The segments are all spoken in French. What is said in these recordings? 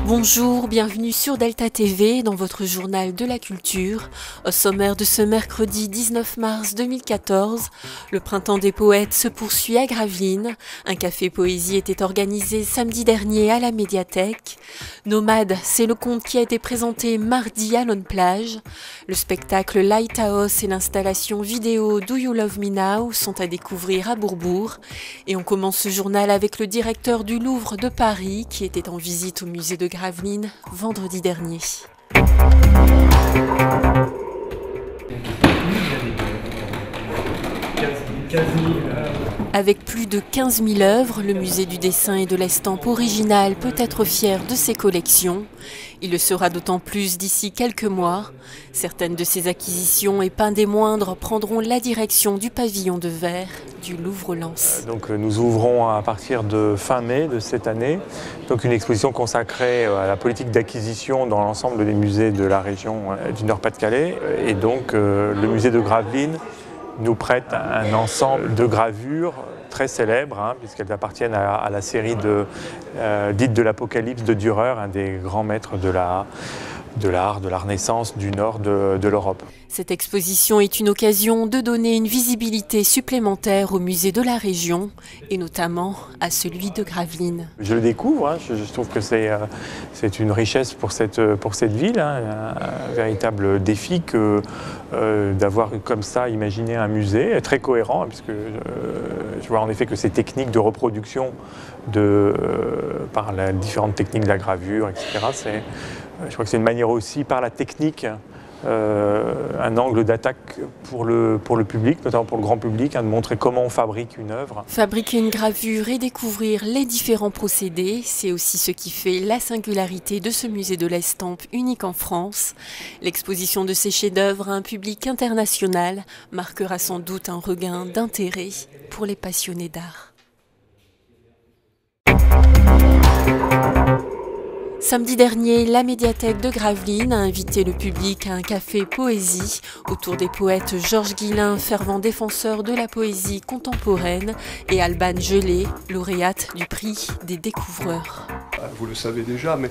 Bonjour, bienvenue sur Delta TV dans votre journal de la culture. Au sommaire de ce mercredi 19 mars 2014, le Printemps des poètes se poursuit à Gravelines. Un café poésie était organisé samedi dernier à la médiathèque. Nomade, c'est le conte qui a été présenté mardi à Lone Plage. Le spectacle Lighthouse et l'installation vidéo Do You Love Me Now sont à découvrir à Bourbourg. Et on commence ce journal avec le directeur du Louvre de Paris qui était en visite au musée de Gravelines vendredi dernier. Avec plus de 15 000 œuvres, le musée du dessin et de l'estampe originale peut être fier de ses collections. Il le sera d'autant plus d'ici quelques mois. Certaines de ses acquisitions, et pas des moindres, prendront la direction du pavillon de verre du Louvre-Lens. Donc nous ouvrons à partir de fin mai de cette année donc une exposition consacrée à la politique d'acquisition dans l'ensemble des musées de la région du Nord-Pas-de-Calais. Et donc le musée de Gravelines nous prête un ensemble de gravures très célèbres, puisqu'elles appartiennent à la série dite de l'Apocalypse de Dürer, un des grands maîtres de l'art, de la Renaissance du nord de l'Europe. Cette exposition est une occasion de donner une visibilité supplémentaire au musée de la région, et notamment à celui de Gravelines. Je le découvre, je trouve que c'est une richesse pour cette ville, un véritable défi que d'avoir comme ça imaginé un musée très cohérent, puisque je vois en effet que ces techniques de reproduction par les différentes techniques de la gravure, etc., je crois que c'est une manière aussi par la technique, un angle d'attaque pour le public, notamment pour le grand public, de montrer comment on fabrique une œuvre. Fabriquer une gravure et découvrir les différents procédés, c'est aussi ce qui fait la singularité de ce musée de l'estampe unique en France. L'exposition de ces chefs-d'œuvre à un public international marquera sans doute un regain d'intérêt pour les passionnés d'art. Samedi dernier, la médiathèque de Gravelines a invité le public à un café poésie autour des poètes Georges Guillain, fervent défenseur de la poésie contemporaine, et Alban Gelé, lauréate du prix des découvreurs. Vous le savez déjà, mais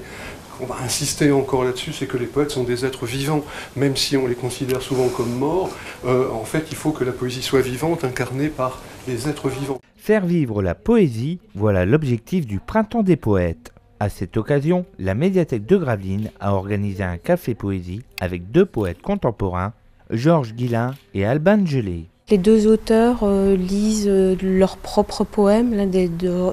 on va insister encore là-dessus, c'est que les poètes sont des êtres vivants, même si on les considère souvent comme morts. En fait, il faut que la poésie soit vivante, incarnée par les êtres vivants. Faire vivre la poésie, voilà l'objectif du Printemps des poètes. À cette occasion, la médiathèque de Gravelines a organisé un café poésie avec deux poètes contemporains, Georges Guillain et Alban Gelé. Les deux auteurs lisent leurs propres poèmes,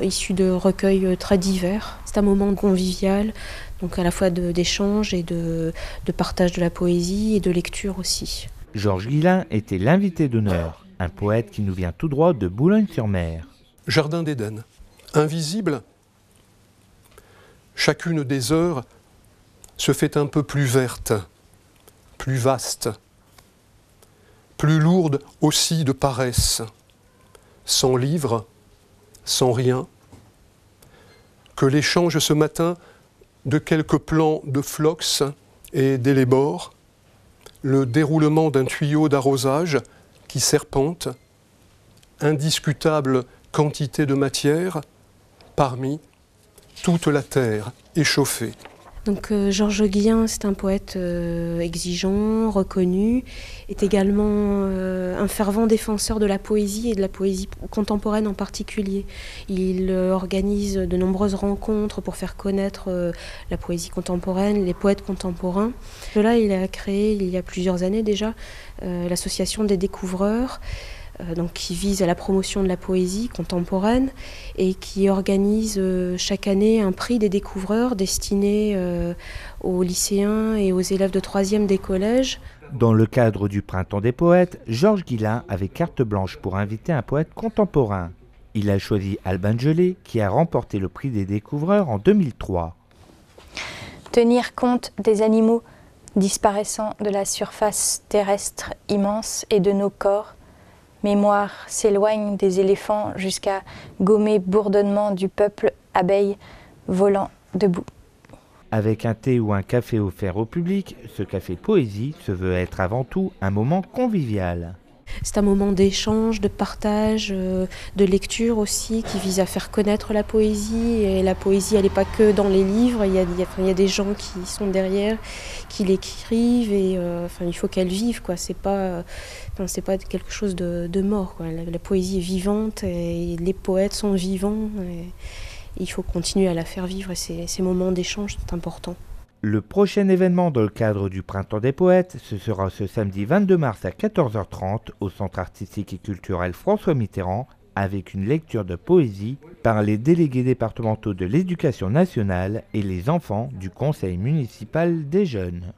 issus de recueils très divers. C'est un moment convivial, donc à la fois d'échange et de partage de la poésie et de lecture aussi. Georges Guillain était l'invité d'honneur, un poète qui nous vient tout droit de Boulogne-sur-Mer. Jardin d'Éden, invisible. Chacune des heures se fait un peu plus verte, plus vaste, plus lourde aussi de paresse, sans livre, sans rien, que l'échange ce matin de quelques plants de phlox et d'élébore, le déroulement d'un tuyau d'arrosage qui serpente, indiscutable quantité de matière parmi toute la terre échauffée. Donc Georges Guillain, c'est un poète exigeant, reconnu, est également un fervent défenseur de la poésie et de la poésie contemporaine en particulier. Il organise de nombreuses rencontres pour faire connaître la poésie contemporaine, les poètes contemporains. De là, il a créé, il y a plusieurs années déjà, l'association des découvreurs, donc qui vise à la promotion de la poésie contemporaine et qui organise chaque année un prix des découvreurs destiné aux lycéens et aux élèves de 3e des collèges. Dans le cadre du Printemps des poètes, Georges Guillain avait carte blanche pour inviter un poète contemporain. Il a choisi Alban Gelé, qui a remporté le prix des découvreurs en 2003. Tenir compte des animaux disparaissant de la surface terrestre immense et de nos corps, mémoire s'éloigne des éléphants jusqu'à gommer bourdonnement du peuple abeille volant debout. Avec un thé ou un café offert au public, ce café poésie se veut être avant tout un moment convivial. C'est un moment d'échange, de partage, de lecture aussi, qui vise à faire connaître la poésie. Et la poésie, elle n'est pas que dans les livres, il y a des gens qui sont derrière, qui l'écrivent, et il faut qu'elle vive, quoi. C'est pas quelque chose de mort, quoi. La poésie est vivante, et les poètes sont vivants, et il faut continuer à la faire vivre, et ces moments d'échange sont importants. Le prochain événement dans le cadre du Printemps des Poètes, ce sera ce samedi 22 mars à 14h30 au Centre artistique et culturel François Mitterrand, avec une lecture de poésie par les délégués départementaux de l'Éducation nationale et les enfants du Conseil municipal des jeunes.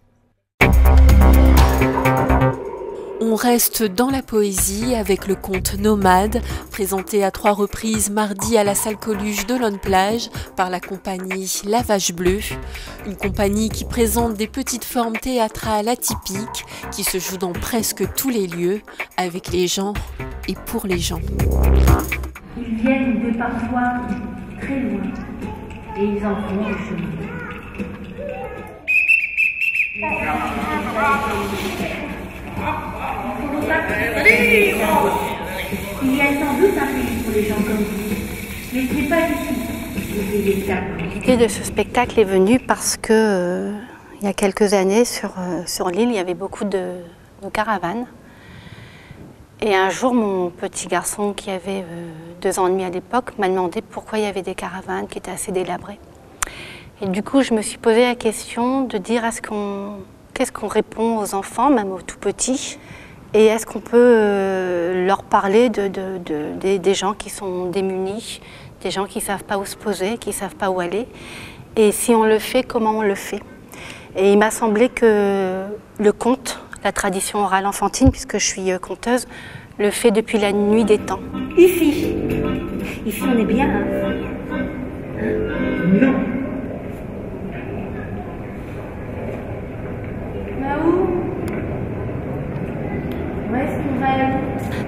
On reste dans la poésie avec le conte Nomade, présenté à 3 reprises mardi à la salle Coluche de Lonne-Plage par la compagnie La Vache Bleue. Une compagnie qui présente des petites formes théâtrales atypiques qui se jouent dans presque tous les lieux, avec les gens et pour les gens. Ils viennent de parfois très loin et ils en font le chemin. Il y a sans doute un pays pour les gens comme vous, mais ce n'est pas ici. L'idée de ce spectacle est venue parce que il y a quelques années sur l'île, il y avait beaucoup de caravanes. Et un jour, mon petit garçon qui avait 2 ans et demi à l'époque m'a demandé pourquoi il y avait des caravanes qui étaient assez délabrées. Et du coup, je me suis posé la question de dire qu'est-ce qu'on répond aux enfants, même aux tout petits, et est-ce qu'on peut leur parler des gens qui sont démunis, des gens qui ne savent pas où se poser, qui ne savent pas où aller, et si on le fait, comment on le fait. Et il m'a semblé que le conte, la tradition orale enfantine, puisque je suis conteuse, le fait depuis la nuit des temps. Ici on est bien. Non.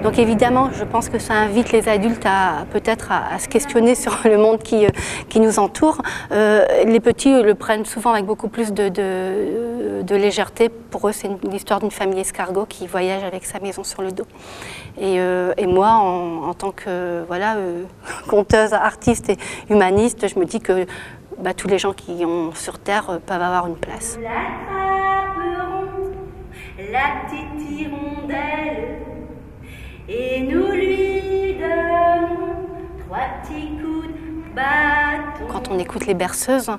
Donc évidemment, je pense que ça invite les adultes à peut-être à se questionner sur le monde qui nous entoure. Les petits le prennent souvent avec beaucoup plus de légèreté. Pour eux, c'est l'histoire d'une famille escargot qui voyage avec sa maison sur le dos. Et moi, en tant que conteuse, artiste et humaniste, je me dis que tous les gens qui ont sur Terre peuvent avoir une place. La petite hirondelle, et nous lui donnons 3 petits coups de bâton. Quand on écoute les berceuses,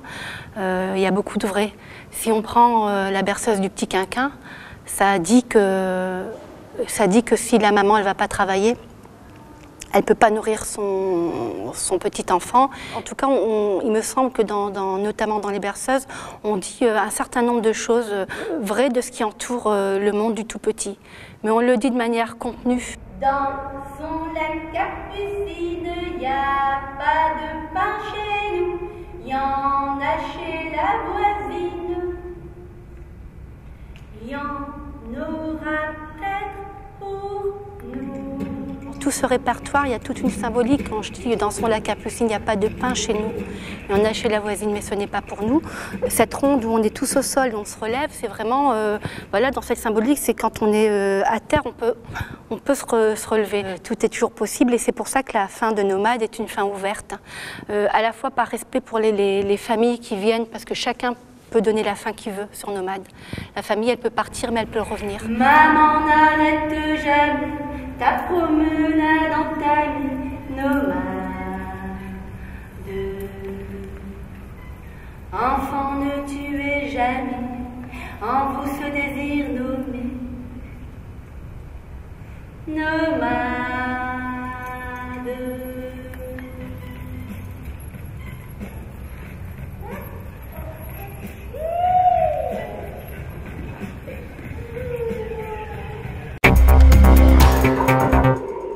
il y a beaucoup de vrai. Si on prend la berceuse du petit quinquin, ça dit que si la maman elle va pas travailler, elle ne peut pas nourrir son petit enfant. En tout cas, il me semble que notamment dans les berceuses, on dit un certain nombre de choses vraies de ce qui entoure le monde du tout petit. Mais on le dit de manière contenue. Dans son lac Capucine, il n'y a pas de pain chez nous, il y en a chez la voisine. Il y en aura peut-être pour nous. Tout ce répertoire, il y a toute une symbolique. Quand je dis dans son lac Capucine, il n'y a pas de pain chez nous. Il y en a chez la voisine, mais ce n'est pas pour nous. Cette ronde où on est tous au sol, où on se relève, c'est vraiment, dans cette symbolique, c'est quand on est à terre, on peut se relever. Tout est toujours possible et c'est pour ça que la fin de Nomade est une fin ouverte. À la fois par respect pour les familles qui viennent, parce que chacun peut donner la fin qu'il veut sur Nomade. La famille, elle peut partir, mais elle peut revenir. Maman, n'arrête jamais ta promenade en ta vie nomade. Enfant, ne tuez jamais en vous ce désir nommé nomade.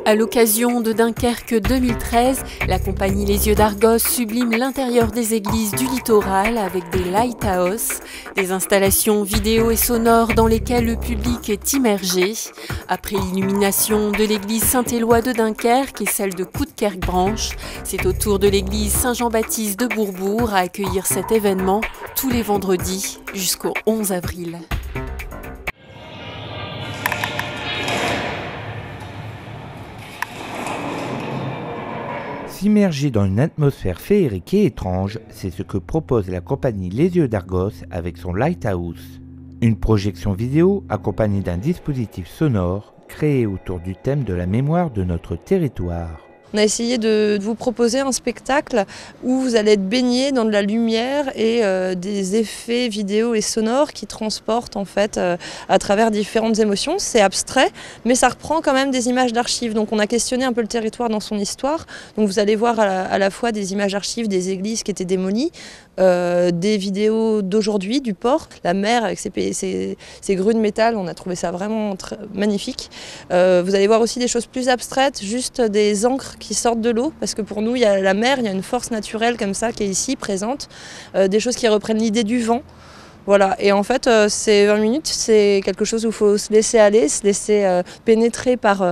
À l'occasion de Dunkerque 2013, la compagnie Les Yeux d'Argos sublime l'intérieur des églises du littoral avec des lighthouse, des installations vidéo et sonores dans lesquelles le public est immergé. Après l'illumination de l'église Saint-Éloi de Dunkerque et celle de Coudekerque-Branche, c'est au tour de l'église Saint-Jean-Baptiste de Bourbourg à accueillir cet événement tous les vendredis jusqu'au 11 avril. S'immerger dans une atmosphère féerique et étrange, c'est ce que propose la compagnie Les Yeux d'Argos avec son Lighthouse. Une projection vidéo accompagnée d'un dispositif sonore créé autour du thème de la mémoire de notre territoire. On a essayé de vous proposer un spectacle où vous allez être baigné dans de la lumière et des effets vidéo et sonores qui transportent en fait à travers différentes émotions. C'est abstrait, mais ça reprend quand même des images d'archives. Donc on a questionné un peu le territoire dans son histoire. Donc vous allez voir à la fois des images d'archives des églises qui étaient démolies, des vidéos d'aujourd'hui, du port, la mer avec ces grues de métal. On a trouvé ça vraiment magnifique. Vous allez voir aussi des choses plus abstraites, juste des encres qui sortent de l'eau, parce que pour nous, il y a la mer, il y a une force naturelle comme ça qui est ici présente, des choses qui reprennent l'idée du vent. Voilà, et en fait, ces 20 minutes, c'est quelque chose où il faut se laisser aller, se laisser pénétrer par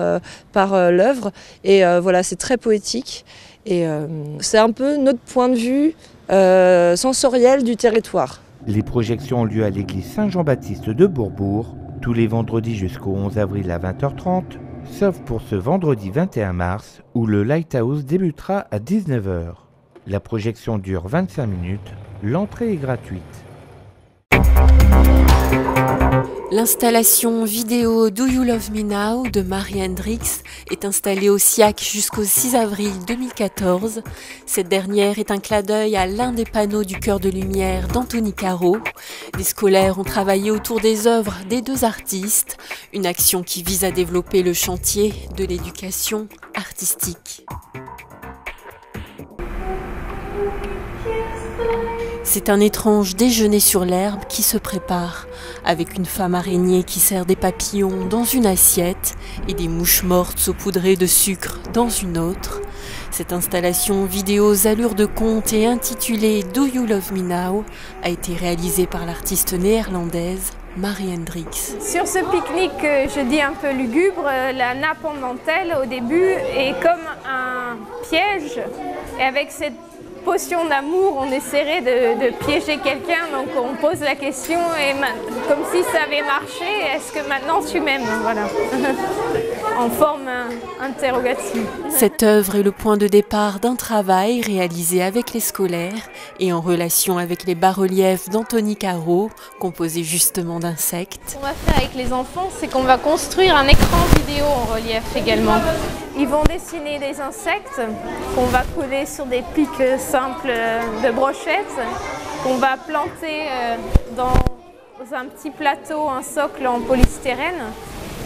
l'œuvre. Et voilà, c'est très poétique. Et c'est un peu notre point de vue sensoriel du territoire. Les projections ont lieu à l'église Saint-Jean-Baptiste de Bourbourg, tous les vendredis jusqu'au 11 avril à 20h30, sauf pour ce vendredi 21 mars où le Lighthouse débutera à 19h. La projection dure 25 minutes, l'entrée est gratuite. L'installation vidéo Do You Love Me Now de Marie Hendrix est installée au SIAC jusqu'au 6 avril 2014. Cette dernière est un clin d'œil à l'un des panneaux du Cœur de Lumière d'Anthony Caro. Des scolaires ont travaillé autour des œuvres des deux artistes, une action qui vise à développer le chantier de l'éducation artistique. C'est un étrange déjeuner sur l'herbe qui se prépare, avec une femme araignée qui sert des papillons dans une assiette et des mouches mortes saupoudrées de sucre dans une autre. Cette installation vidéo aux allures de conte et intitulée Do You Love Me Now a été réalisée par l'artiste néerlandaise Marie Hendrix. Sur ce pique-nique, je dis un peu lugubre, la nappe en dentelle au début est comme un piège, et avec cette potion d'amour, on essaierait de piéger quelqu'un, donc on pose la question et comme si ça avait marché, est-ce que maintenant tu m'aimes? Voilà. En forme interrogative. Cette œuvre est le point de départ d'un travail réalisé avec les scolaires et en relation avec les bas-reliefs d'Anthony Caro, composés justement d'insectes. Ce qu'on va faire avec les enfants, c'est qu'on va construire un écran vidéo en relief également. Ils vont dessiner des insectes qu'on va coller sur des pics simples de brochettes, qu'on va planter dans un petit plateau, un socle en polystyrène.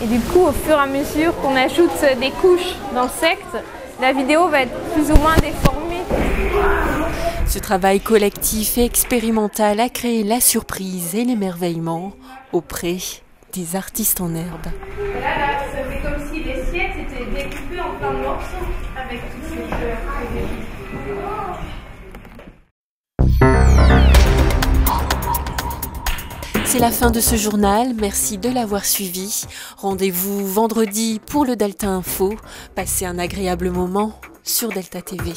Et du coup, au fur et à mesure qu'on ajoute des couches d'insectes, la vidéo va être plus ou moins déformée. Ce travail collectif et expérimental a créé la surprise et l'émerveillement auprès des artistes en herbe. Là, ça fait comme si les assiettes étaient découpées en plein de morceaux avec toutes ces fleurs. C'est la fin de ce journal, merci de l'avoir suivi. Rendez-vous vendredi pour le Delta Info. Passez un agréable moment sur Delta TV.